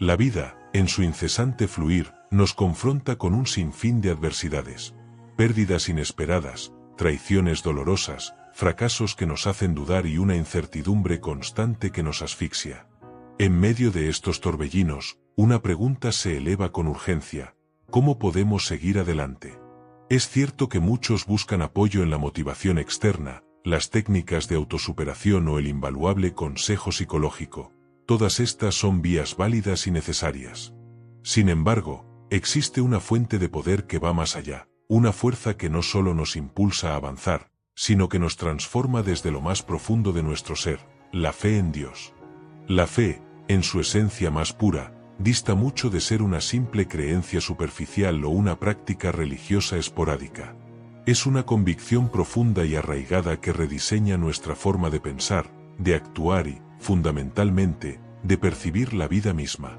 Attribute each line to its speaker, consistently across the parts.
Speaker 1: La vida, en su incesante fluir, nos confronta con un sinfín de adversidades, pérdidas inesperadas, traiciones dolorosas, fracasos que nos hacen dudar y una incertidumbre constante que nos asfixia. En medio de estos torbellinos, una pregunta se eleva con urgencia: ¿cómo podemos seguir adelante? Es cierto que muchos buscan apoyo en la motivación externa, las técnicas de autosuperación o el invaluable consejo psicológico. Todas estas son vías válidas y necesarias. Sin embargo, existe una fuente de poder que va más allá, una fuerza que no solo nos impulsa a avanzar, sino que nos transforma desde lo más profundo de nuestro ser: la fe en Dios. La fe, en su esencia más pura, dista mucho de ser una simple creencia superficial o una práctica religiosa esporádica. Es una convicción profunda y arraigada que rediseña nuestra forma de pensar, de actuar y, fundamentalmente, de percibir la vida misma.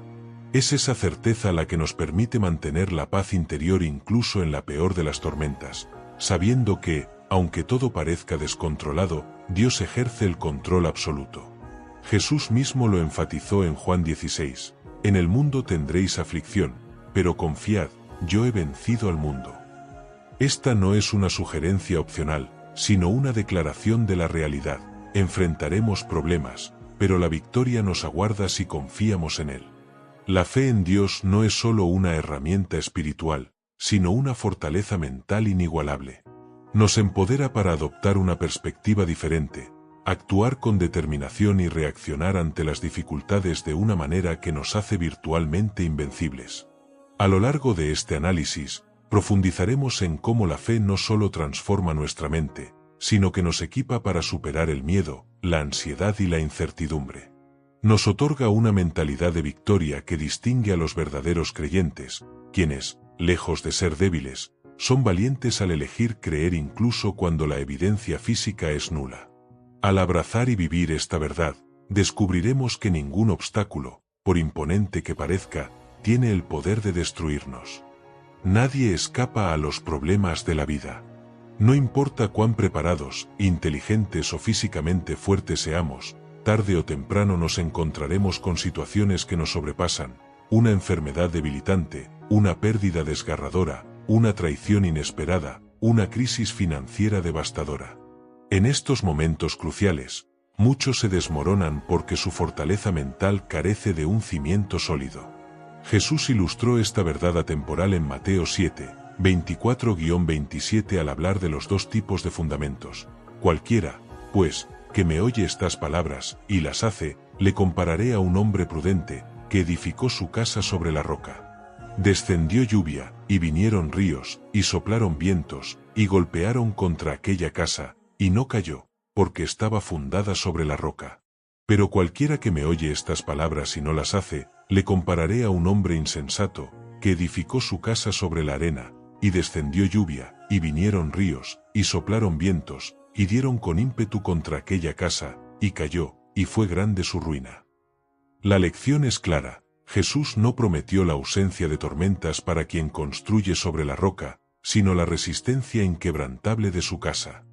Speaker 1: Es esa certeza la que nos permite mantener la paz interior incluso en la peor de las tormentas, sabiendo que, aunque todo parezca descontrolado, Dios ejerce el control absoluto. Jesús mismo lo enfatizó en Juan 16: «En el mundo tendréis aflicción, pero confiad, yo he vencido al mundo». Esta no es una sugerencia opcional, sino una declaración de la realidad. Enfrentaremos problemas, pero la victoria nos aguarda si confiamos en Él. La fe en Dios no es solo una herramienta espiritual, sino una fortaleza mental inigualable. Nos empodera para adoptar una perspectiva diferente, actuar con determinación y reaccionar ante las dificultades de una manera que nos hace virtualmente invencibles. A lo largo de este análisis, profundizaremos en cómo la fe no solo transforma nuestra mente, sino que nos equipa para superar el miedo, la ansiedad y la incertidumbre. Nos otorga una mentalidad de victoria que distingue a los verdaderos creyentes, quienes, lejos de ser débiles, son valientes al elegir creer incluso cuando la evidencia física es nula. Al abrazar y vivir esta verdad, descubriremos que ningún obstáculo, por imponente que parezca, tiene el poder de destruirnos. Nadie escapa a los problemas de la vida. No importa cuán preparados, inteligentes o físicamente fuertes seamos, tarde o temprano nos encontraremos con situaciones que nos sobrepasan: una enfermedad debilitante, una pérdida desgarradora, una traición inesperada, una crisis financiera devastadora. En estos momentos cruciales, muchos se desmoronan porque su fortaleza mental carece de un cimiento sólido. Jesús ilustró esta verdad atemporal en Mateo 7, 24-27 al hablar de los dos tipos de fundamentos. Cualquiera, pues, que me oye estas palabras y las hace, le compararé a un hombre prudente, que edificó su casa sobre la roca. Descendió lluvia, y vinieron ríos, y soplaron vientos, y golpearon contra aquella casa, y no cayó, porque estaba fundada sobre la roca. Pero cualquiera que me oye estas palabras y no las hace, le compararé a un hombre insensato, que edificó su casa sobre la arena, y descendió lluvia, y vinieron ríos, y soplaron vientos, y dieron con ímpetu contra aquella casa, y cayó, y fue grande su ruina. La lección es clara: Jesús no prometió la ausencia de tormentas para quien construye sobre la roca, sino la resistencia inquebrantable de su casa.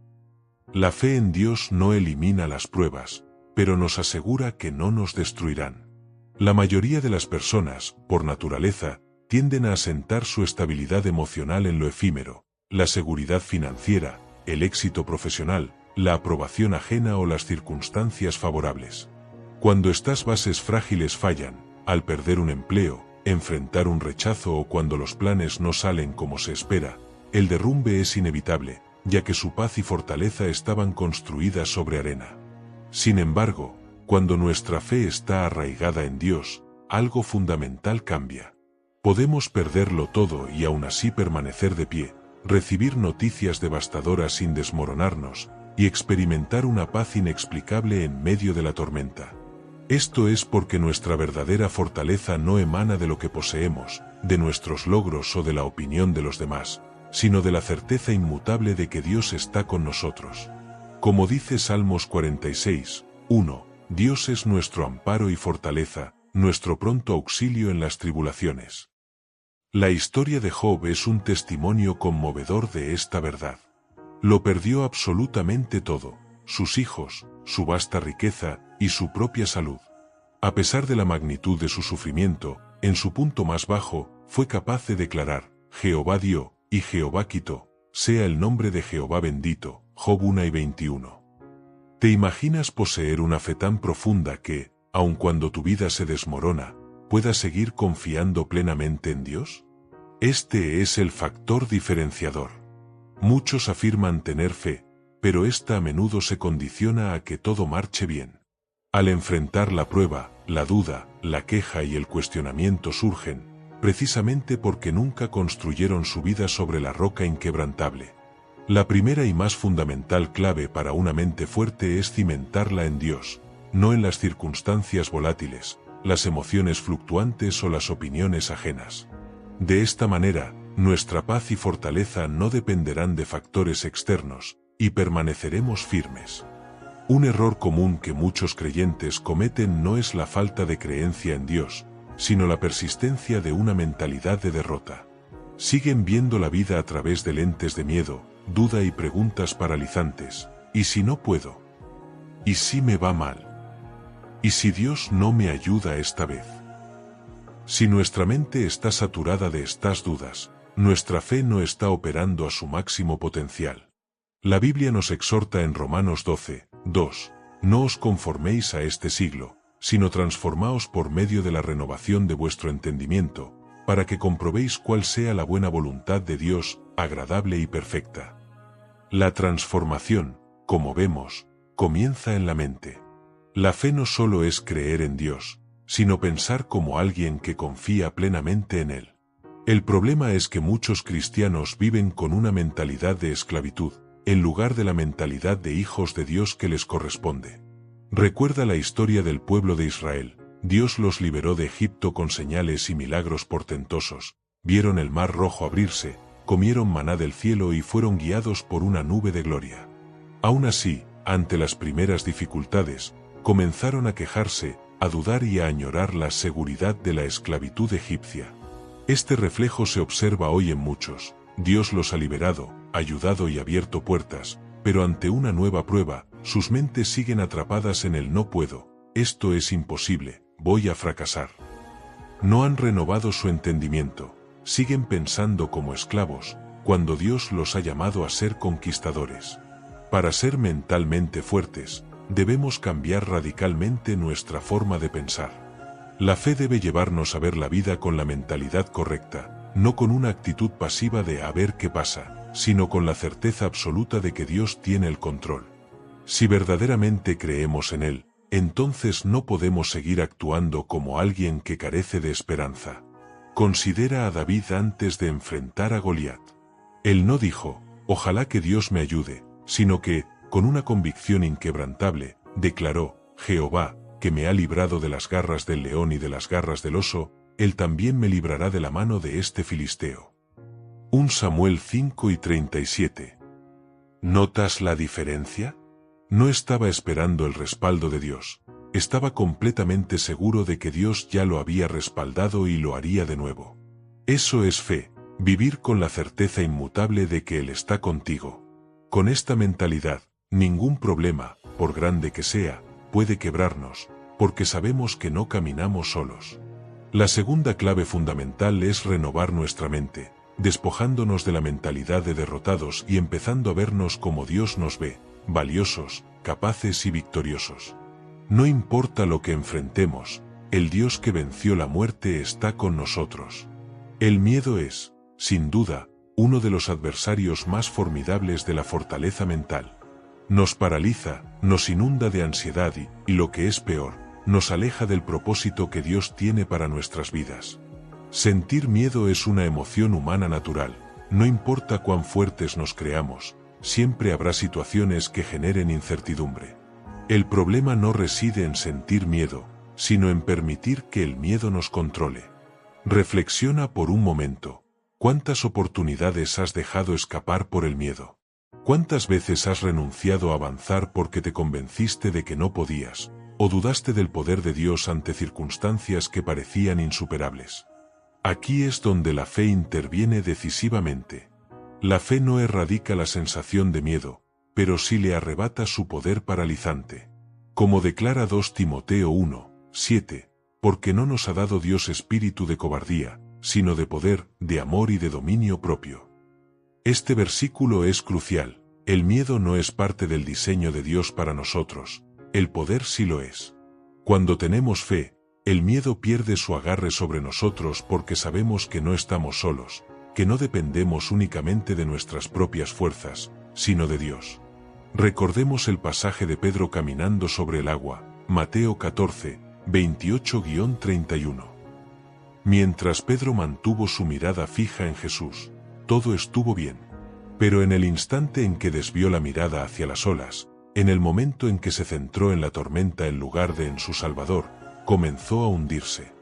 Speaker 1: La fe en Dios no elimina las pruebas, pero nos asegura que no nos destruirán. La mayoría de las personas, por naturaleza, tienden a asentar su estabilidad emocional en lo efímero, la seguridad financiera, el éxito profesional, la aprobación ajena o las circunstancias favorables. Cuando estas bases frágiles fallan, al perder un empleo, enfrentar un rechazo o cuando los planes no salen como se espera, el derrumbe es inevitable, ya que su paz y fortaleza estaban construidas sobre arena. Sin embargo, cuando nuestra fe está arraigada en Dios, algo fundamental cambia. Podemos perderlo todo y aún así permanecer de pie, recibir noticias devastadoras sin desmoronarnos, y experimentar una paz inexplicable en medio de la tormenta. Esto es porque nuestra verdadera fortaleza no emana de lo que poseemos, de nuestros logros o de la opinión de los demás, sino de la certeza inmutable de que Dios está con nosotros. Como dice Salmos 46, 1, Dios es nuestro amparo y fortaleza, nuestro pronto auxilio en las tribulaciones. La historia de Job es un testimonio conmovedor de esta verdad. Lo perdió absolutamente todo: sus hijos, su vasta riqueza y su propia salud. A pesar de la magnitud de su sufrimiento, en su punto más bajo, fue capaz de declarar: Jehová dio, y Jehová quitó, sea el nombre de Jehová bendito. Job 1:21. ¿Te imaginas poseer una fe tan profunda que, aun cuando tu vida se desmorona, puedas seguir confiando plenamente en Dios? Este es el factor diferenciador. Muchos afirman tener fe, pero esta a menudo se condiciona a que todo marche bien. Al enfrentar la prueba, la duda, la queja y el cuestionamiento surgen, precisamente porque nunca construyeron su vida sobre la roca inquebrantable. La primera y más fundamental clave para una mente fuerte es cimentarla en Dios, no en las circunstancias volátiles, las emociones fluctuantes o las opiniones ajenas. De esta manera, nuestra paz y fortaleza no dependerán de factores externos, y permaneceremos firmes. Un error común que muchos creyentes cometen no es la falta de creencia en Dios, sino la persistencia de una mentalidad de derrota. Siguen viendo la vida a través de lentes de miedo, duda y preguntas paralizantes. ¿Y si no puedo? ¿Y si me va mal? ¿Y si Dios no me ayuda esta vez? Si nuestra mente está saturada de estas dudas, nuestra fe no está operando a su máximo potencial. La Biblia nos exhorta en Romanos 12:2, no os conforméis a este siglo, sino transformaos por medio de la renovación de vuestro entendimiento, para que comprobéis cuál sea la buena voluntad de Dios, agradable y perfecta. La transformación, como vemos, comienza en la mente. La fe no solo es creer en Dios, sino pensar como alguien que confía plenamente en Él. El problema es que muchos cristianos viven con una mentalidad de esclavitud, en lugar de la mentalidad de hijos de Dios que les corresponde. Recuerda la historia del pueblo de Israel. Dios los liberó de Egipto con señales y milagros portentosos, vieron el mar rojo abrirse, comieron maná del cielo y fueron guiados por una nube de gloria. Aún así, ante las primeras dificultades, comenzaron a quejarse, a dudar y a añorar la seguridad de la esclavitud egipcia. Este reflejo se observa hoy en muchos. Dios los ha liberado, ayudado y abierto puertas, pero ante una nueva prueba, sus mentes siguen atrapadas en el no puedo, esto es imposible, voy a fracasar. No han renovado su entendimiento, siguen pensando como esclavos, cuando Dios los ha llamado a ser conquistadores. Para ser mentalmente fuertes, debemos cambiar radicalmente nuestra forma de pensar. La fe debe llevarnos a ver la vida con la mentalidad correcta, no con una actitud pasiva de a ver qué pasa, sino con la certeza absoluta de que Dios tiene el control. Si verdaderamente creemos en Él, entonces no podemos seguir actuando como alguien que carece de esperanza. Considera a David antes de enfrentar a Goliat. Él no dijo, ojalá que Dios me ayude, sino que, con una convicción inquebrantable, declaró, Jehová, que me ha librado de las garras del león y de las garras del oso, Él también me librará de la mano de este filisteo. 1 Samuel 5:37. ¿Notas la diferencia? No estaba esperando el respaldo de Dios, estaba completamente seguro de que Dios ya lo había respaldado y lo haría de nuevo. Eso es fe, vivir con la certeza inmutable de que Él está contigo. Con esta mentalidad, ningún problema, por grande que sea, puede quebrarnos, porque sabemos que no caminamos solos. La segunda clave fundamental es renovar nuestra mente, despojándonos de la mentalidad de derrotados y empezando a vernos como Dios nos ve, valiosos, capaces y victoriosos. No importa lo que enfrentemos, el Dios que venció la muerte está con nosotros. El miedo es, sin duda, uno de los adversarios más formidables de la fortaleza mental. Nos paraliza, nos inunda de ansiedad y lo que es peor, nos aleja del propósito que Dios tiene para nuestras vidas. Sentir miedo es una emoción humana natural, no importa cuán fuertes nos creamos, siempre habrá situaciones que generen incertidumbre. El problema no reside en sentir miedo, sino en permitir que el miedo nos controle. Reflexiona por un momento, ¿cuántas oportunidades has dejado escapar por el miedo? ¿Cuántas veces has renunciado a avanzar porque te convenciste de que no podías, o dudaste del poder de Dios ante circunstancias que parecían insuperables? Aquí es donde la fe interviene decisivamente. La fe no erradica la sensación de miedo, pero sí le arrebata su poder paralizante. Como declara 2 Timoteo 1, 7. Porque no nos ha dado Dios espíritu de cobardía, sino de poder, de amor y de dominio propio. Este versículo es crucial. El miedo no es parte del diseño de Dios para nosotros, el poder sí lo es. Cuando tenemos fe, el miedo pierde su agarre sobre nosotros porque sabemos que no estamos solos, que no dependemos únicamente de nuestras propias fuerzas, sino de Dios. Recordemos el pasaje de Pedro caminando sobre el agua, Mateo 14, 28-31. Mientras Pedro mantuvo su mirada fija en Jesús, todo estuvo bien. Pero en el instante en que desvió la mirada hacia las olas, en el momento en que se centró en la tormenta en lugar de en su Salvador, comenzó a hundirse.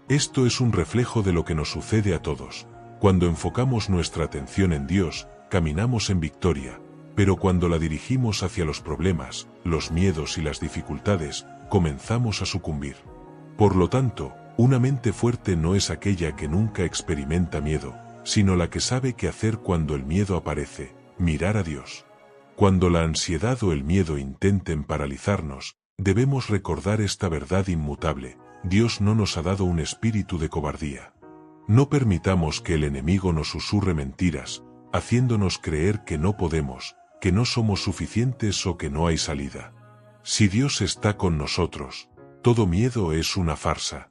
Speaker 1: Esto es un reflejo de lo que nos sucede a todos. Cuando enfocamos nuestra atención en Dios, caminamos en victoria, pero cuando la dirigimos hacia los problemas, los miedos y las dificultades, comenzamos a sucumbir. Por lo tanto, una mente fuerte no es aquella que nunca experimenta miedo, sino la que sabe qué hacer cuando el miedo aparece: mirar a Dios. Cuando la ansiedad o el miedo intenten paralizarnos, debemos recordar esta verdad inmutable: Dios no nos ha dado un espíritu de cobardía. No permitamos que el enemigo nos susurre mentiras, haciéndonos creer que no podemos, que no somos suficientes o que no hay salida. Si Dios está con nosotros, todo miedo es una farsa.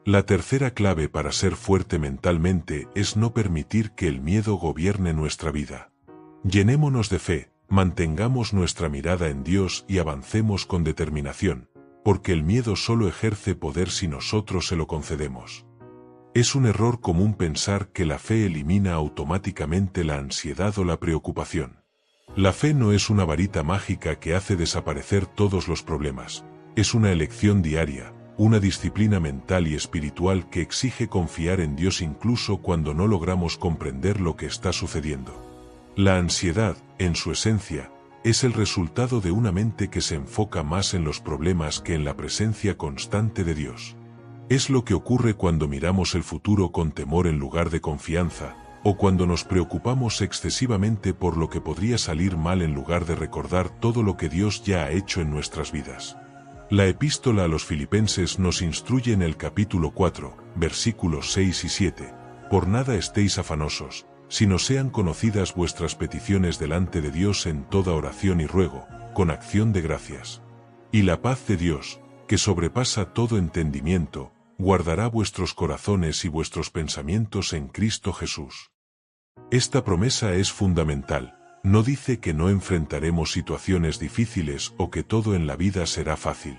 Speaker 1: La tercera clave para ser fuerte mentalmente es no permitir que el miedo gobierne nuestra vida. Llenémonos de fe, mantengamos nuestra mirada en Dios y avancemos con determinación, porque el miedo solo ejerce poder si nosotros se lo concedemos. Es un error común pensar que la fe elimina automáticamente la ansiedad o la preocupación. La fe no es una varita mágica que hace desaparecer todos los problemas. Es una elección diaria, una disciplina mental y espiritual que exige confiar en Dios incluso cuando no logramos comprender lo que está sucediendo. La ansiedad, en su esencia, es el resultado de una mente que se enfoca más en los problemas que en la presencia constante de Dios. Es lo que ocurre cuando miramos el futuro con temor en lugar de confianza, o cuando nos preocupamos excesivamente por lo que podría salir mal en lugar de recordar todo lo que Dios ya ha hecho en nuestras vidas. La epístola a los Filipenses nos instruye en el capítulo 4, versículos 6 y 7, «Por nada estéis afanosos, sino sean conocidas vuestras peticiones delante de Dios en toda oración y ruego, con acción de gracias. Y la paz de Dios, que sobrepasa todo entendimiento, guardará vuestros corazones y vuestros pensamientos en Cristo Jesús». Esta promesa es fundamental. No dice que no enfrentaremos situaciones difíciles o que todo en la vida será fácil.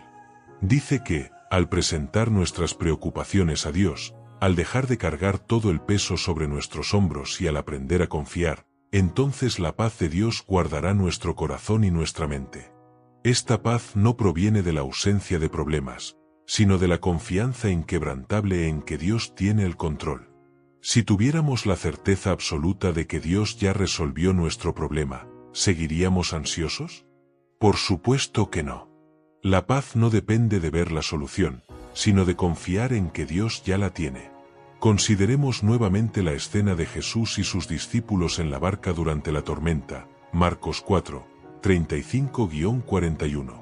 Speaker 1: Dice que, al presentar nuestras preocupaciones a Dios, al dejar de cargar todo el peso sobre nuestros hombros y al aprender a confiar, entonces la paz de Dios guardará nuestro corazón y nuestra mente. Esta paz no proviene de la ausencia de problemas, sino de la confianza inquebrantable en que Dios tiene el control. Si tuviéramos la certeza absoluta de que Dios ya resolvió nuestro problema, ¿seguiríamos ansiosos? Por supuesto que no. La paz no depende de ver la solución, sino de confiar en que Dios ya la tiene. Consideremos nuevamente la escena de Jesús y sus discípulos en la barca durante la tormenta, Marcos 4, 35-41.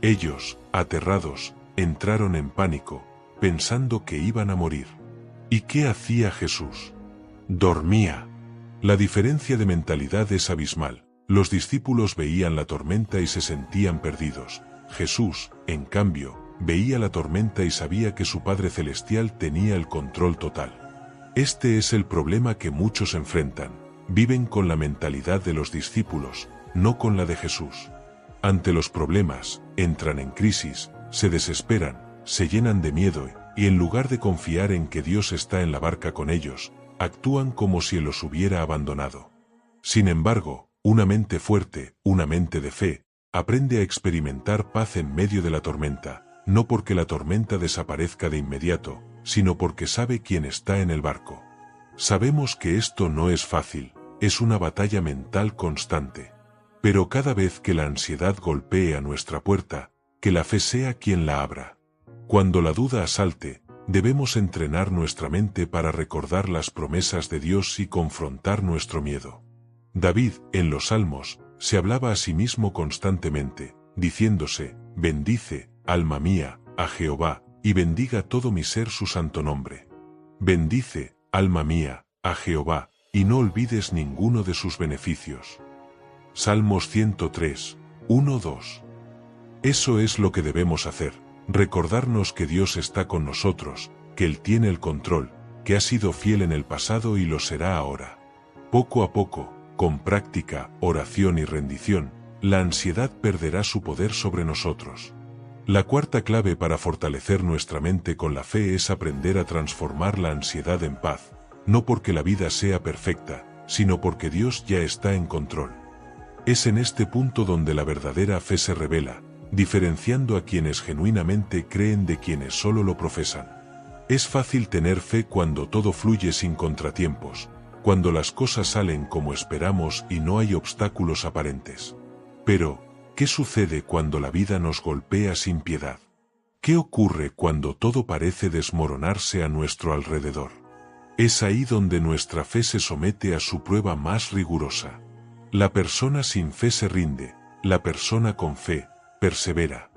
Speaker 1: Ellos, aterrados, entraron en pánico, pensando que iban a morir. ¿Y qué hacía Jesús? Dormía. La diferencia de mentalidad es abismal. Los discípulos veían la tormenta y se sentían perdidos. Jesús, en cambio, veía la tormenta y sabía que su Padre Celestial tenía el control total. Este es el problema que muchos enfrentan. Viven con la mentalidad de los discípulos, no con la de Jesús. Ante los problemas, entran en crisis, se desesperan, se llenan de miedo y en lugar de confiar en que Dios está en la barca con ellos, actúan como si Él los hubiera abandonado. Sin embargo, una mente fuerte, una mente de fe, aprende a experimentar paz en medio de la tormenta, no porque la tormenta desaparezca de inmediato, sino porque sabe quién está en el barco. Sabemos que esto no es fácil, es una batalla mental constante. Pero cada vez que la ansiedad golpee a nuestra puerta, que la fe sea quien la abra. Cuando la duda asalte, debemos entrenar nuestra mente para recordar las promesas de Dios y confrontar nuestro miedo. David, en los Salmos, se hablaba a sí mismo constantemente, diciéndose: «Bendice, alma mía, a Jehová, y bendiga todo mi ser su santo nombre. Bendice, alma mía, a Jehová, y no olvides ninguno de sus beneficios. Salmos 103, 1-2. Eso es lo que debemos hacer, recordarnos que Dios está con nosotros, que Él tiene el control, que ha sido fiel en el pasado y lo será ahora. Poco a poco, con práctica, oración y rendición, la ansiedad perderá su poder sobre nosotros. La cuarta clave para fortalecer nuestra mente con la fe es aprender a transformar la ansiedad en paz, no porque la vida sea perfecta, sino porque Dios ya está en control. Es en este punto donde la verdadera fe se revela, diferenciando a quienes genuinamente creen de quienes solo lo profesan. Es fácil tener fe cuando todo fluye sin contratiempos, cuando las cosas salen como esperamos y no hay obstáculos aparentes. Pero, ¿qué sucede cuando la vida nos golpea sin piedad? ¿Qué ocurre cuando todo parece desmoronarse a nuestro alrededor? Es ahí donde nuestra fe se somete a su prueba más rigurosa. La persona sin fe se rinde, la persona con fe persevera.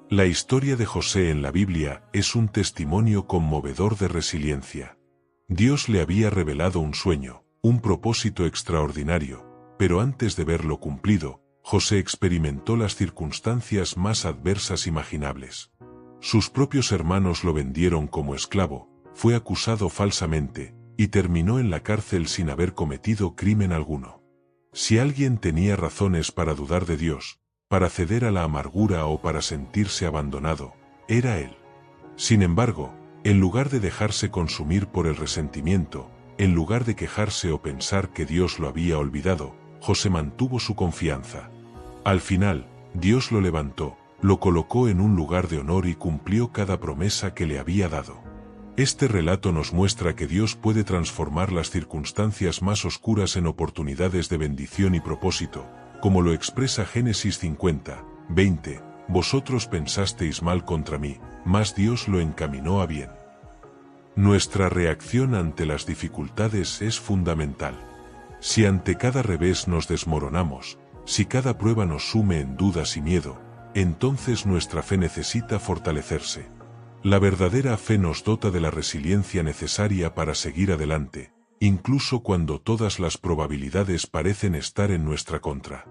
Speaker 1: La historia de José en la Biblia es un testimonio conmovedor de resiliencia. Dios le había revelado un sueño, un propósito extraordinario, pero antes de verlo cumplido, José experimentó las circunstancias más adversas imaginables. Sus propios hermanos lo vendieron como esclavo, fue acusado falsamente, y terminó en la cárcel sin haber cometido crimen alguno. Si alguien tenía razones para dudar de Dios, para ceder a la amargura o para sentirse abandonado, era él. Sin embargo, en lugar de dejarse consumir por el resentimiento, en lugar de quejarse o pensar que Dios lo había olvidado, José mantuvo su confianza. Al final, Dios lo levantó, lo colocó en un lugar de honor y cumplió cada promesa que le había dado. Este relato nos muestra que Dios puede transformar las circunstancias más oscuras en oportunidades de bendición y propósito, como lo expresa Génesis 50, 20, vosotros pensasteis mal contra mí, mas Dios lo encaminó a bien. Nuestra reacción ante las dificultades es fundamental. Si ante cada revés nos desmoronamos, si cada prueba nos sume en dudas y miedo, entonces nuestra fe necesita fortalecerse. La verdadera fe nos dota de la resiliencia necesaria para seguir adelante, incluso cuando todas las probabilidades parecen estar en nuestra contra.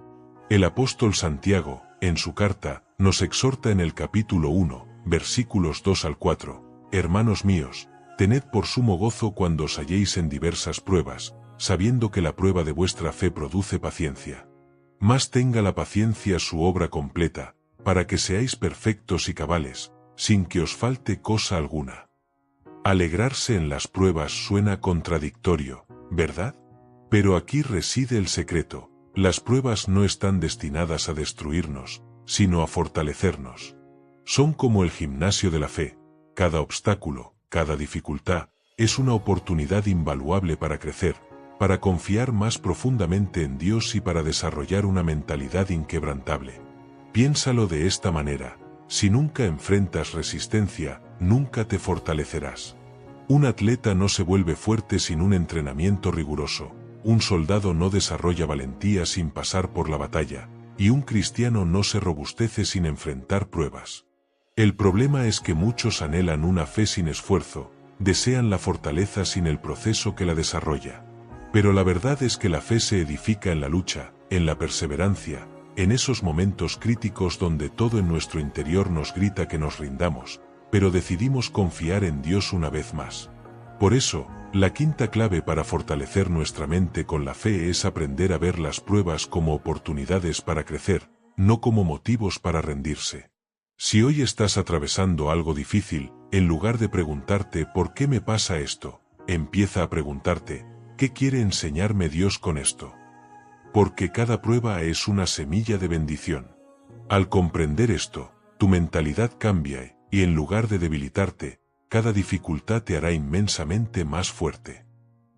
Speaker 1: El apóstol Santiago, en su carta, nos exhorta en el capítulo 1, versículos 2-4, hermanos míos, tened por sumo gozo cuando os halléis en diversas pruebas, sabiendo que la prueba de vuestra fe produce paciencia. Mas tenga la paciencia su obra completa, para que seáis perfectos y cabales, sin que os falte cosa alguna. Alegrarse en las pruebas suena contradictorio, ¿verdad? Pero aquí reside el secreto. Las pruebas no están destinadas a destruirnos, sino a fortalecernos. Son como el gimnasio de la fe. Cada obstáculo, cada dificultad, es una oportunidad invaluable para crecer, para confiar más profundamente en Dios y para desarrollar una mentalidad inquebrantable. Piénsalo de esta manera: si nunca enfrentas resistencia, nunca te fortalecerás. Un atleta no se vuelve fuerte sin un entrenamiento riguroso, un soldado no desarrolla valentía sin pasar por la batalla, y un cristiano no se robustece sin enfrentar pruebas. El problema es que muchos anhelan una fe sin esfuerzo, desean la fortaleza sin el proceso que la desarrolla. Pero la verdad es que la fe se edifica en la lucha, en la perseverancia, en esos momentos críticos donde todo en nuestro interior nos grita que nos rindamos, pero decidimos confiar en Dios una vez más. Por eso, la quinta clave para fortalecer nuestra mente con la fe es aprender a ver las pruebas como oportunidades para crecer, no como motivos para rendirse. Si hoy estás atravesando algo difícil, en lugar de preguntarte ¿por qué me pasa esto?, empieza a preguntarte ¿qué quiere enseñarme Dios con esto? Porque cada prueba es una semilla de bendición. Al comprender esto, tu mentalidad cambia y en lugar de debilitarte, cada dificultad te hará inmensamente más fuerte.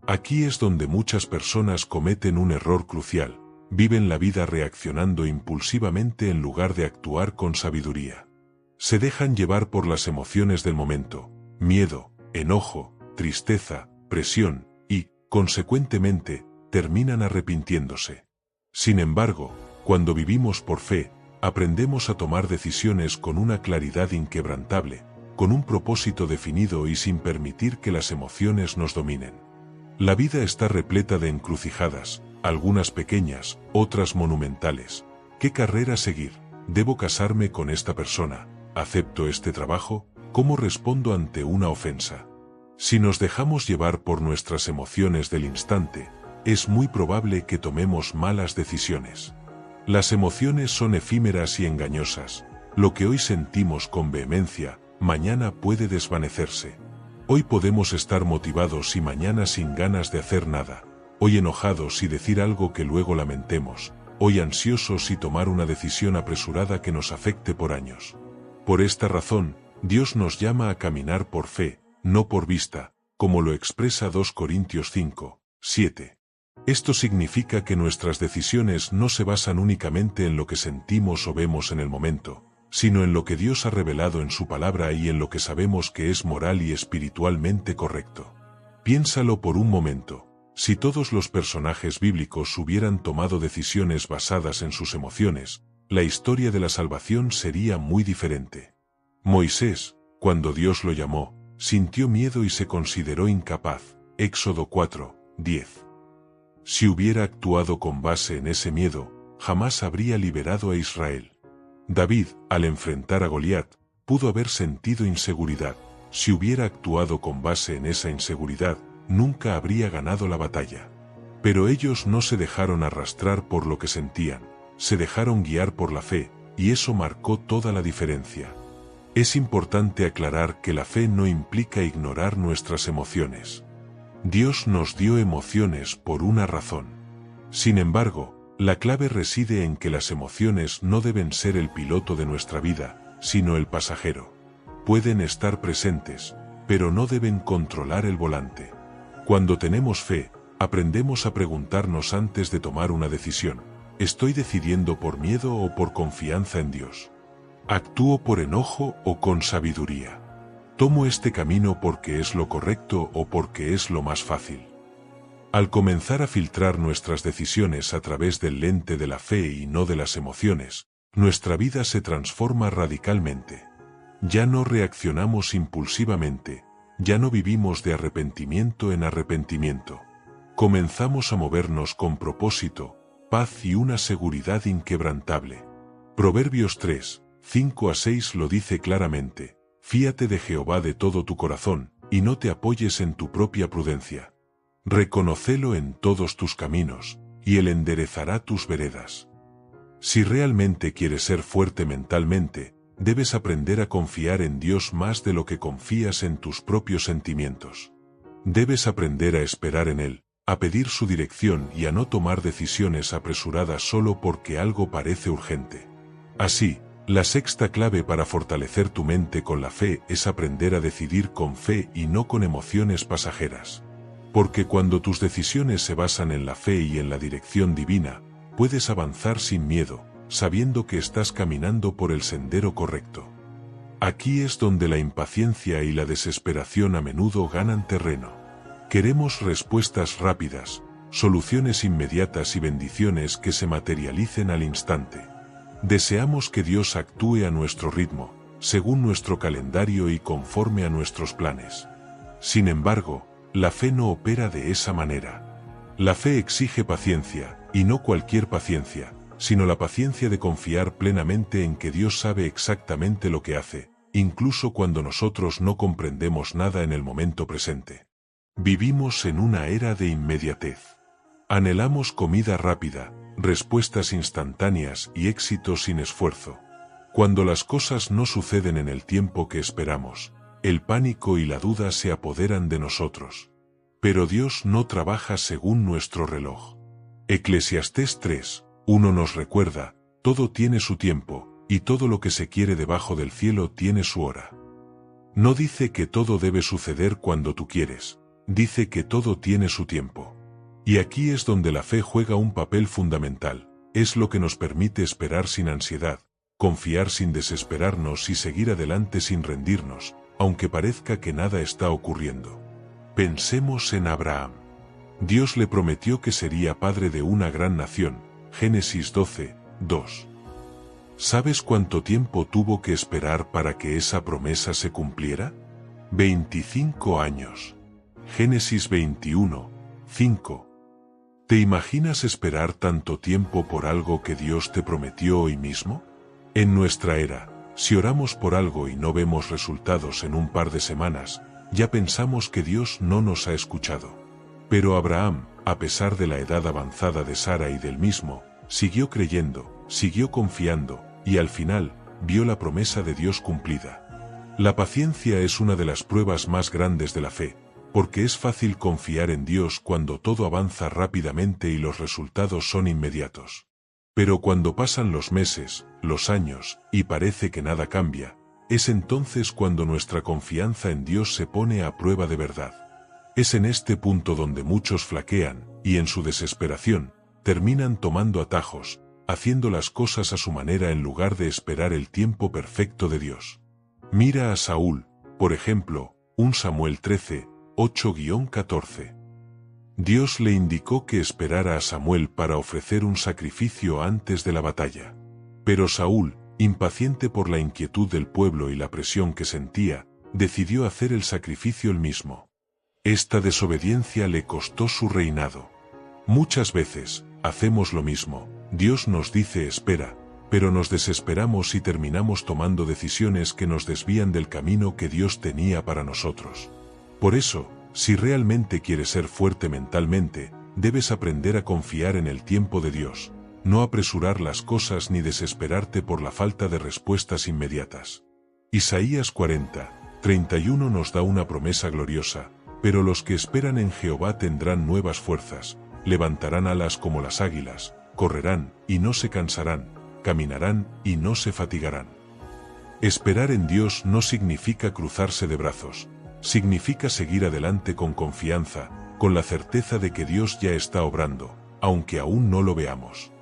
Speaker 1: Aquí es donde muchas personas cometen un error crucial: viven la vida reaccionando impulsivamente en lugar de actuar con sabiduría. Se dejan llevar por las emociones del momento, miedo, enojo, tristeza, presión, y, consecuentemente, terminan arrepintiéndose. Sin embargo, cuando vivimos por fe, aprendemos a tomar decisiones con una claridad inquebrantable, con un propósito definido y sin permitir que las emociones nos dominen. La vida está repleta de encrucijadas, algunas pequeñas, otras monumentales. ¿Qué carrera seguir? ¿Debo casarme con esta persona? ¿Acepto este trabajo? ¿Cómo respondo ante una ofensa? Si nos dejamos llevar por nuestras emociones del instante, es muy probable que tomemos malas decisiones. Las emociones son efímeras y engañosas. Lo que hoy sentimos con vehemencia, mañana puede desvanecerse. Hoy podemos estar motivados y mañana sin ganas de hacer nada. Hoy enojados y decir algo que luego lamentemos. Hoy ansiosos y tomar una decisión apresurada que nos afecte por años. Por esta razón, Dios nos llama a caminar por fe, no por vista, como lo expresa 2 Corintios 5, 7. Esto significa que nuestras decisiones no se basan únicamente en lo que sentimos o vemos en el momento, sino en lo que Dios ha revelado en su palabra y en lo que sabemos que es moral y espiritualmente correcto. Piénsalo por un momento. Si todos los personajes bíblicos hubieran tomado decisiones basadas en sus emociones, la historia de la salvación sería muy diferente. Moisés, cuando Dios lo llamó, sintió miedo y se consideró incapaz. Éxodo 4, 10. Si hubiera actuado con base en ese miedo, jamás habría liberado a Israel. David, al enfrentar a Goliat, pudo haber sentido inseguridad. Si hubiera actuado con base en esa inseguridad, nunca habría ganado la batalla. Pero ellos no se dejaron arrastrar por lo que sentían, se dejaron guiar por la fe, y eso marcó toda la diferencia. Es importante aclarar que la fe no implica ignorar nuestras emociones. Dios nos dio emociones por una razón. Sin embargo, la clave reside en que las emociones no deben ser el piloto de nuestra vida, sino el pasajero. Pueden estar presentes, pero no deben controlar el volante. Cuando tenemos fe, aprendemos a preguntarnos antes de tomar una decisión: ¿estoy decidiendo por miedo o por confianza en Dios? ¿Actúo por enojo o con sabiduría? ¿Tomo este camino porque es lo correcto o porque es lo más fácil? Al comenzar a filtrar nuestras decisiones a través del lente de la fe y no de las emociones, nuestra vida se transforma radicalmente. Ya no reaccionamos impulsivamente, ya no vivimos de arrepentimiento en arrepentimiento. Comenzamos a movernos con propósito, paz y una seguridad inquebrantable. Proverbios 3, 5-6 lo dice claramente: fíate de Jehová de todo tu corazón, y no te apoyes en tu propia prudencia. Reconócelo en todos tus caminos, y Él enderezará tus veredas. Si realmente quieres ser fuerte mentalmente, debes aprender a confiar en Dios más de lo que confías en tus propios sentimientos. Debes aprender a esperar en Él, a pedir su dirección y a no tomar decisiones apresuradas solo porque algo parece urgente. Así, la sexta clave para fortalecer tu mente con la fe es aprender a decidir con fe y no con emociones pasajeras. Porque cuando tus decisiones se basan en la fe y en la dirección divina, puedes avanzar sin miedo, sabiendo que estás caminando por el sendero correcto. Aquí es donde la impaciencia y la desesperación a menudo ganan terreno. Queremos respuestas rápidas, soluciones inmediatas y bendiciones que se materialicen al instante. Deseamos que Dios actúe a nuestro ritmo, según nuestro calendario y conforme a nuestros planes. Sin embargo, la fe no opera de esa manera. La fe exige paciencia, y no cualquier paciencia, sino la paciencia de confiar plenamente en que Dios sabe exactamente lo que hace, incluso cuando nosotros no comprendemos nada en el momento presente. Vivimos en una era de inmediatez. Anhelamos comida rápida, respuestas instantáneas y éxito sin esfuerzo. Cuando las cosas no suceden en el tiempo que esperamos, el pánico y la duda se apoderan de nosotros. Pero Dios no trabaja según nuestro reloj. Eclesiastés 3, 1 nos recuerda: todo tiene su tiempo, y todo lo que se quiere debajo del cielo tiene su hora. No dice que todo debe suceder cuando tú quieres, dice que todo tiene su tiempo. Y aquí es donde la fe juega un papel fundamental, es lo que nos permite esperar sin ansiedad, confiar sin desesperarnos y seguir adelante sin rendirnos, aunque parezca que nada está ocurriendo. Pensemos en Abraham. Dios le prometió que sería padre de una gran nación, Génesis 12, 2. ¿Sabes cuánto tiempo tuvo que esperar para que esa promesa se cumpliera? 25 años. Génesis 21, 5. ¿Te imaginas esperar tanto tiempo por algo que Dios te prometió hoy mismo? En nuestra era, si oramos por algo y no vemos resultados en un par de semanas, ya pensamos que Dios no nos ha escuchado. Pero Abraham, a pesar de la edad avanzada de Sara y del mismo, siguió creyendo, siguió confiando, y al final, vio la promesa de Dios cumplida. La paciencia es una de las pruebas más grandes de la fe, porque es fácil confiar en Dios cuando todo avanza rápidamente y los resultados son inmediatos. Pero cuando pasan los meses, los años, y parece que nada cambia, es entonces cuando nuestra confianza en Dios se pone a prueba de verdad. Es en este punto donde muchos flaquean, y en su desesperación, terminan tomando atajos, haciendo las cosas a su manera en lugar de esperar el tiempo perfecto de Dios. Mira a Saúl, por ejemplo, 1 Samuel 13, 8-14. Dios le indicó que esperara a Samuel para ofrecer un sacrificio antes de la batalla. Pero Saúl, impaciente por la inquietud del pueblo y la presión que sentía, decidió hacer el sacrificio él mismo. Esta desobediencia le costó su reinado. Muchas veces, hacemos lo mismo. Dios nos dice espera, pero nos desesperamos y terminamos tomando decisiones que nos desvían del camino que Dios tenía para nosotros. Por eso, si realmente quieres ser fuerte mentalmente, debes aprender a confiar en el tiempo de Dios, no apresurar las cosas ni desesperarte por la falta de respuestas inmediatas. Isaías 40, 31 nos da una promesa gloriosa, pero los que esperan en Jehová tendrán nuevas fuerzas, levantarán alas como las águilas, correrán y no se cansarán, caminarán y no se fatigarán. Esperar en Dios no significa cruzarse de brazos, significa seguir adelante con confianza, con la certeza de que Dios ya está obrando, aunque aún no lo veamos.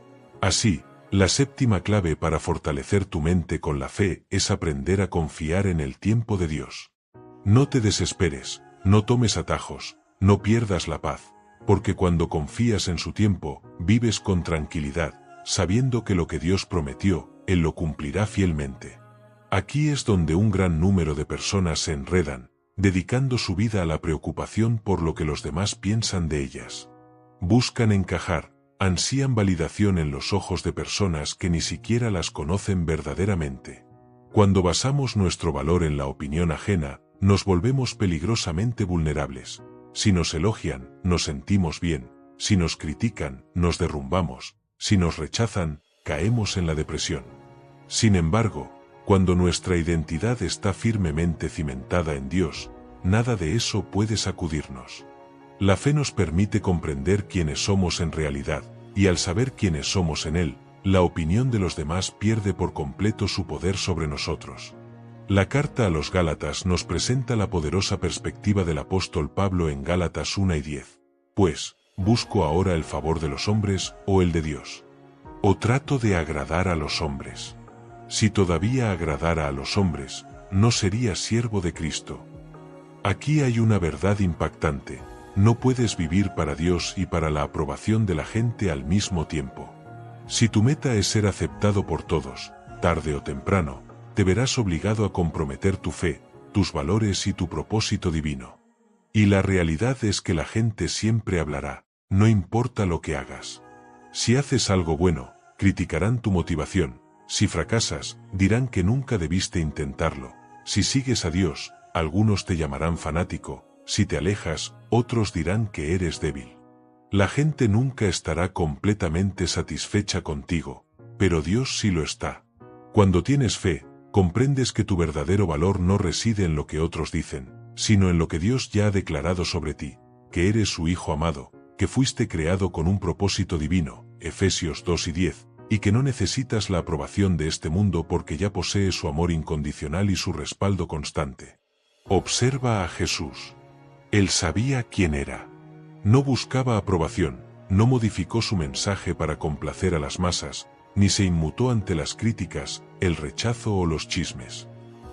Speaker 1: Así, la séptima clave para fortalecer tu mente con la fe es aprender a confiar en el tiempo de Dios. No te desesperes, no tomes atajos, no pierdas la paz, porque cuando confías en su tiempo, vives con tranquilidad, sabiendo que lo que Dios prometió, Él lo cumplirá fielmente. Aquí es donde un gran número de personas se enredan, dedicando su vida a la preocupación por lo que los demás piensan de ellas. Buscan encajar, ansían validación en los ojos de personas que ni siquiera las conocen verdaderamente. Cuando basamos nuestro valor en la opinión ajena, nos volvemos peligrosamente vulnerables. Si nos elogian, nos sentimos bien, si nos critican, nos derrumbamos, si nos rechazan, caemos en la depresión. Sin embargo, cuando nuestra identidad está firmemente cimentada en Dios, nada de eso puede sacudirnos. La fe nos permite comprender quiénes somos en realidad, y al saber quiénes somos en Él, la opinión de los demás pierde por completo su poder sobre nosotros. La carta a los Gálatas nos presenta la poderosa perspectiva del apóstol Pablo en Gálatas 1 y 10. Pues, ¿busco ahora el favor de los hombres o el de Dios? ¿O trato de agradar a los hombres? Si todavía agradara a los hombres, no sería siervo de Cristo. Aquí hay una verdad impactante: no puedes vivir para Dios y para la aprobación de la gente al mismo tiempo. Si tu meta es ser aceptado por todos, tarde o temprano, te verás obligado a comprometer tu fe, tus valores y tu propósito divino. Y la realidad es que la gente siempre hablará, no importa lo que hagas. Si haces algo bueno, criticarán tu motivación. Si fracasas, dirán que nunca debiste intentarlo. Si sigues a Dios, algunos te llamarán fanático. Si te alejas, otros dirán que eres débil. La gente nunca estará completamente satisfecha contigo, pero Dios sí lo está. Cuando tienes fe, comprendes que tu verdadero valor no reside en lo que otros dicen, sino en lo que Dios ya ha declarado sobre ti, que eres su Hijo amado, que fuiste creado con un propósito divino, Efesios 2 y 10, y que no necesitas la aprobación de este mundo porque ya posees su amor incondicional y su respaldo constante. Observa a Jesús. Él sabía quién era. No buscaba aprobación, no modificó su mensaje para complacer a las masas, ni se inmutó ante las críticas, el rechazo o los chismes.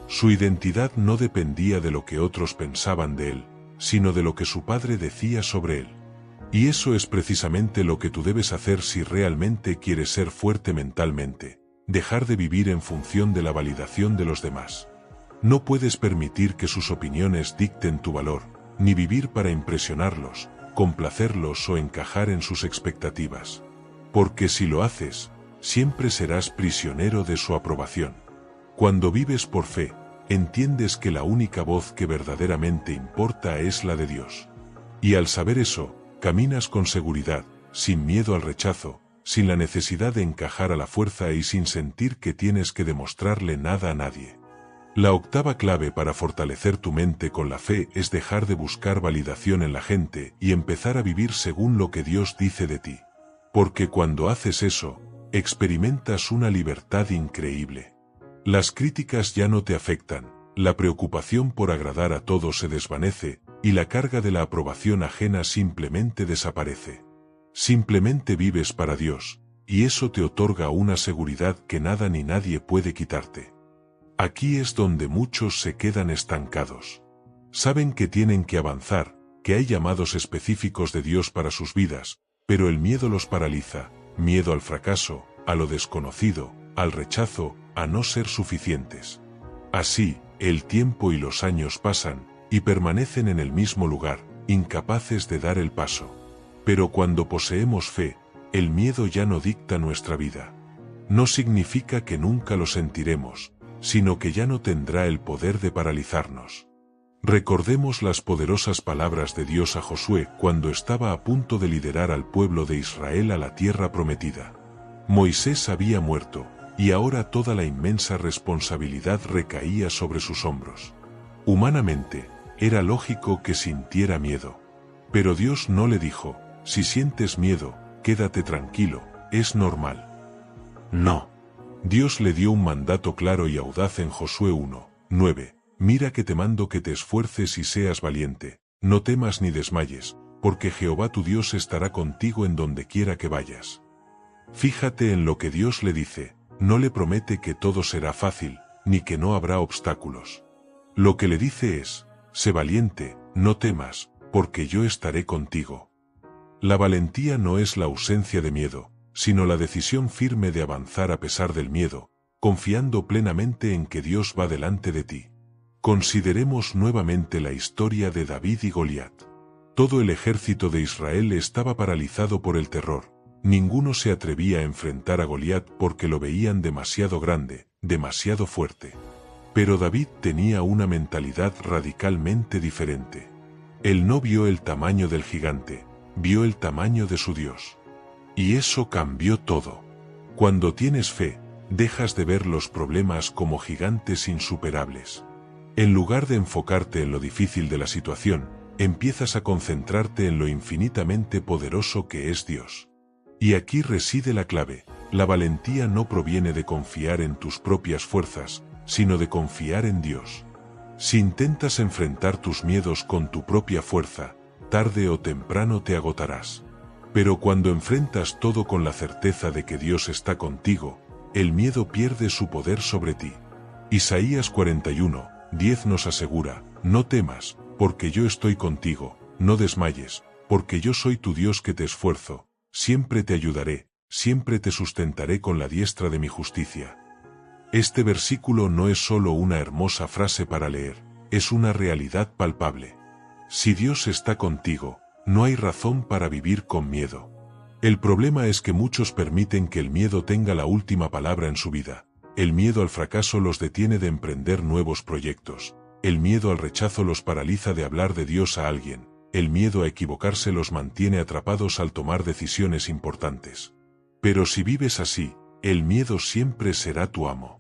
Speaker 1: Su identidad no dependía de lo que otros pensaban de él, sino de lo que su padre decía sobre él. Y eso es precisamente lo que tú debes hacer si realmente quieres ser fuerte mentalmente. dejar de vivir en función de la validación de los demás. No puedes permitir que sus opiniones dicten tu valor, ni vivir para impresionarlos, complacerlos o encajar en sus expectativas. Porque si lo haces, siempre serás prisionero de su aprobación. Cuando vives por fe, entiendes que la única voz que verdaderamente importa es la de Dios. Y al saber eso, caminas con seguridad, sin miedo al rechazo, sin la necesidad de encajar a la fuerza y sin sentir que tienes que demostrarle nada a nadie. La octava clave para fortalecer tu mente con la fe es dejar de buscar validación en la gente y empezar a vivir según lo que Dios dice de ti. Porque cuando haces eso, experimentas una libertad increíble. Las críticas ya no te afectan, la preocupación por agradar a todos se desvanece, y la carga de la aprobación ajena simplemente desaparece. Simplemente vives para Dios, y eso te otorga una seguridad que nada ni nadie puede quitarte. Aquí es donde muchos se quedan estancados. Saben que tienen que avanzar, que hay llamados específicos de Dios para sus vidas, pero el miedo los paraliza, miedo al fracaso, a lo desconocido, al rechazo, a no ser suficientes. Así, el tiempo y los años pasan, y permanecen en el mismo lugar, incapaces de dar el paso. Pero cuando poseemos fe, el miedo ya no dicta nuestra vida. No significa que nunca lo sentiremos, sino que ya no tendrá el poder de paralizarnos. Recordemos las poderosas palabras de Dios a Josué cuando estaba a punto de liderar al pueblo de Israel a la tierra prometida. Moisés había muerto, y ahora toda la inmensa responsabilidad recaía sobre sus hombros. Humanamente, era lógico que sintiera miedo. Pero Dios no le dijo, si sientes miedo, quédate tranquilo, es normal. No. Dios le dio un mandato claro y audaz en Josué 1:9. Mira que te mando que te esfuerces y seas valiente, no temas ni desmayes, porque Jehová tu Dios estará contigo en donde quiera que vayas. Fíjate en lo que Dios le dice, no le promete que todo será fácil, ni que no habrá obstáculos. Lo que le dice es, sé valiente, no temas, porque yo estaré contigo. La valentía no es la ausencia de miedo, sino la decisión firme de avanzar a pesar del miedo, confiando plenamente en que Dios va delante de ti. Consideremos nuevamente la historia de David y Goliat. Todo el ejército de Israel estaba paralizado por el terror. Ninguno se atrevía a enfrentar a Goliat porque lo veían demasiado grande, demasiado fuerte. Pero David tenía una mentalidad radicalmente diferente. Él no vio el tamaño del gigante, vio el tamaño de su Dios. Y eso cambió todo. Cuando tienes fe, dejas de ver los problemas como gigantes insuperables. En lugar de enfocarte en lo difícil de la situación, empiezas a concentrarte en lo infinitamente poderoso que es Dios. Y aquí reside la clave, la valentía no proviene de confiar en tus propias fuerzas, sino de confiar en Dios. Si intentas enfrentar tus miedos con tu propia fuerza, tarde o temprano te agotarás. Pero cuando enfrentas todo con la certeza de que Dios está contigo, el miedo pierde su poder sobre ti. Isaías 41:10 nos asegura, no temas, porque yo estoy contigo, no desmayes, porque yo soy tu Dios que te esfuerzo, siempre te ayudaré, siempre te sustentaré con la diestra de mi justicia. Este versículo no es solo una hermosa frase para leer, es una realidad palpable. Si Dios está contigo, no hay razón para vivir con miedo. El problema es que muchos permiten que el miedo tenga la última palabra en su vida. El miedo al fracaso los detiene de emprender nuevos proyectos. El miedo al rechazo los paraliza de hablar de Dios a alguien. El miedo a equivocarse los mantiene atrapados al tomar decisiones importantes. Pero si vives así, el miedo siempre será tu amo.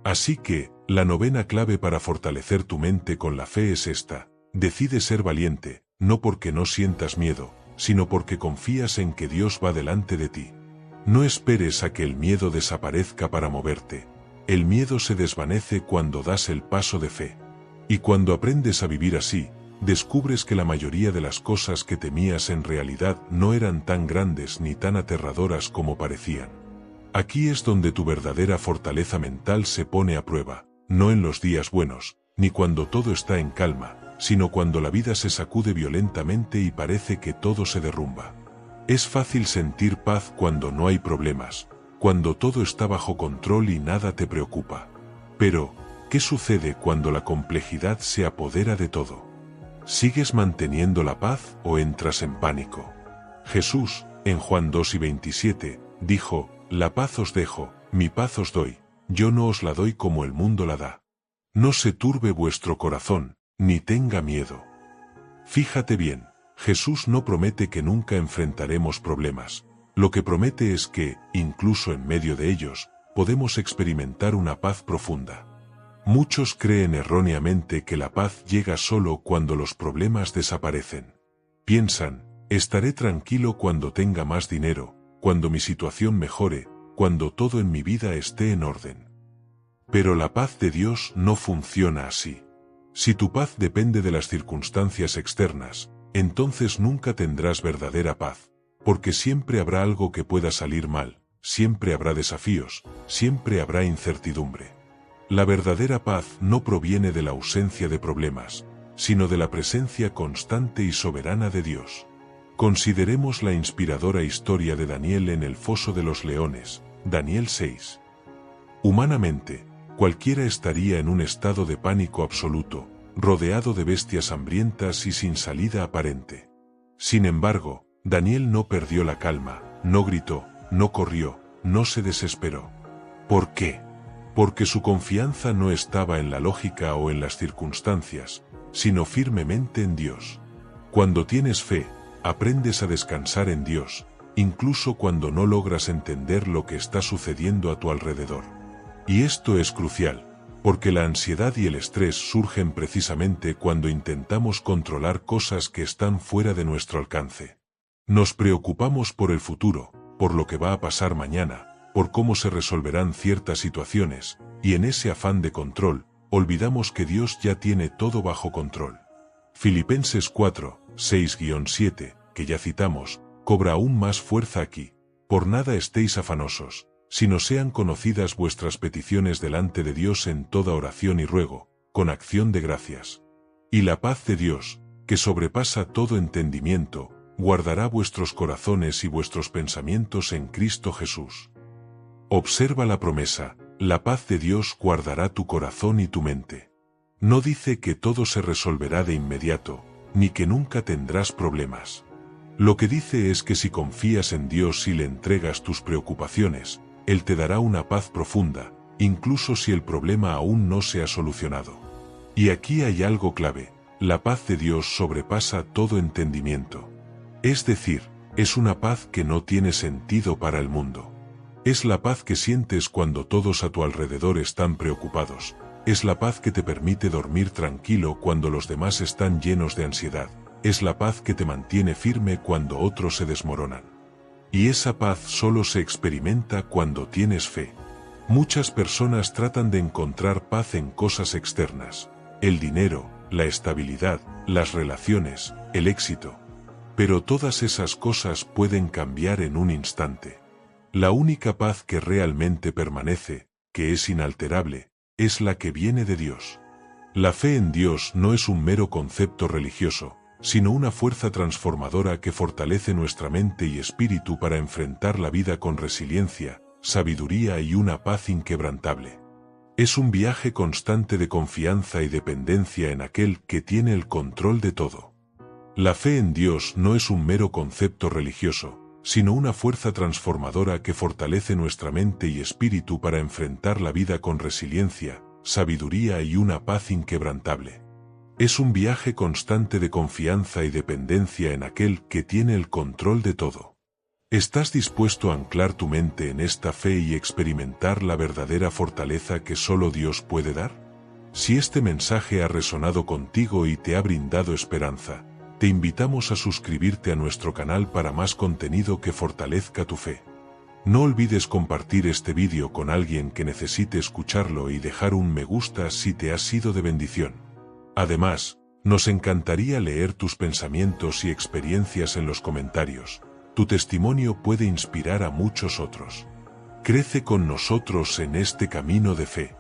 Speaker 1: Así que, la novena clave para fortalecer tu mente con la fe es esta: decide ser valiente, no porque no sientas miedo, sino porque confías en que Dios va delante de ti. No esperes a que el miedo desaparezca para moverte. El miedo se desvanece cuando das el paso de fe. Y cuando aprendes a vivir así, descubres que la mayoría de las cosas que temías en realidad no eran tan grandes ni tan aterradoras como parecían. Aquí es donde tu verdadera fortaleza mental se pone a prueba, no en los días buenos, ni cuando todo está en calma, sino cuando la vida se sacude violentamente y parece que todo se derrumba. Es fácil sentir paz cuando no hay problemas, cuando todo está bajo control y nada te preocupa. Pero, ¿qué sucede cuando la complejidad se apodera de todo? ¿Sigues manteniendo la paz o entras en pánico? Jesús, en Juan 2:27, dijo, «La paz os dejo, mi paz os doy, yo no os la doy como el mundo la da. No se turbe vuestro corazón, ni tenga miedo». Fíjate bien, Jesús no promete que nunca enfrentaremos problemas. Lo que promete es que, incluso en medio de ellos, podemos experimentar una paz profunda. Muchos creen erróneamente que la paz llega solo cuando los problemas desaparecen. Piensan, estaré tranquilo cuando tenga más dinero, cuando mi situación mejore, cuando todo en mi vida esté en orden. Pero la paz de Dios no funciona así. Si tu paz depende de las circunstancias externas, entonces nunca tendrás verdadera paz, porque siempre habrá algo que pueda salir mal, siempre habrá desafíos, siempre habrá incertidumbre. La verdadera paz no proviene de la ausencia de problemas, sino de la presencia constante y soberana de Dios. Consideremos la inspiradora historia de Daniel en el foso de los leones, Daniel 6. Humanamente, cualquiera estaría en un estado de pánico absoluto, rodeado de bestias hambrientas y sin salida aparente. Sin embargo, Daniel no perdió la calma, no gritó, no corrió, no se desesperó. ¿Por qué? Porque su confianza no estaba en la lógica o en las circunstancias, sino firmemente en Dios. Cuando tienes fe, aprendes a descansar en Dios, incluso cuando no logras entender lo que está sucediendo a tu alrededor. Y esto es crucial, porque la ansiedad y el estrés surgen precisamente cuando intentamos controlar cosas que están fuera de nuestro alcance. Nos preocupamos por el futuro, por lo que va a pasar mañana, por cómo se resolverán ciertas situaciones, y en ese afán de control, olvidamos que Dios ya tiene todo bajo control. Filipenses 4, 6-7, que ya citamos, cobra aún más fuerza aquí. Por nada estéis afanosos, sino sean conocidas vuestras peticiones delante de Dios en toda oración y ruego, con acción de gracias. Y la paz de Dios, que sobrepasa todo entendimiento, guardará vuestros corazones y vuestros pensamientos en Cristo Jesús. Observa la promesa, la paz de Dios guardará tu corazón y tu mente. No dice que todo se resolverá de inmediato, ni que nunca tendrás problemas. Lo que dice es que si confías en Dios y le entregas tus preocupaciones, Él te dará una paz profunda, incluso si el problema aún no se ha solucionado. Y aquí hay algo clave, la paz de Dios sobrepasa todo entendimiento. Es decir, es una paz que no tiene sentido para el mundo. Es la paz que sientes cuando todos a tu alrededor están preocupados. Es la paz que te permite dormir tranquilo cuando los demás están llenos de ansiedad. Es la paz que te mantiene firme cuando otros se desmoronan. Y esa paz solo se experimenta cuando tienes fe. Muchas personas tratan de encontrar paz en cosas externas. El dinero, la estabilidad, las relaciones, el éxito. Pero todas esas cosas pueden cambiar en un instante. La única paz que realmente permanece, que es inalterable, es la que viene de Dios. La fe en Dios no es un mero concepto religioso, sino una fuerza transformadora que fortalece nuestra mente y espíritu para enfrentar la vida con resiliencia, sabiduría y una paz inquebrantable. Es un viaje constante de confianza y dependencia en aquel que tiene el control de todo. La fe en Dios no es un mero concepto religioso, sino una fuerza transformadora que fortalece nuestra mente y espíritu para enfrentar la vida con resiliencia, sabiduría y una paz inquebrantable. Es un viaje constante de confianza y dependencia en aquel que tiene el control de todo. ¿Estás dispuesto a anclar tu mente en esta fe y experimentar la verdadera fortaleza que solo Dios puede dar? Si este mensaje ha resonado contigo y te ha brindado esperanza, te invitamos a suscribirte a nuestro canal para más contenido que fortalezca tu fe. No olvides compartir este vídeo con alguien que necesite escucharlo y dejar un me gusta si te ha sido de bendición. Además, nos encantaría leer tus pensamientos y experiencias en los comentarios. Tu testimonio puede inspirar a muchos otros. Crece con nosotros en este camino de fe.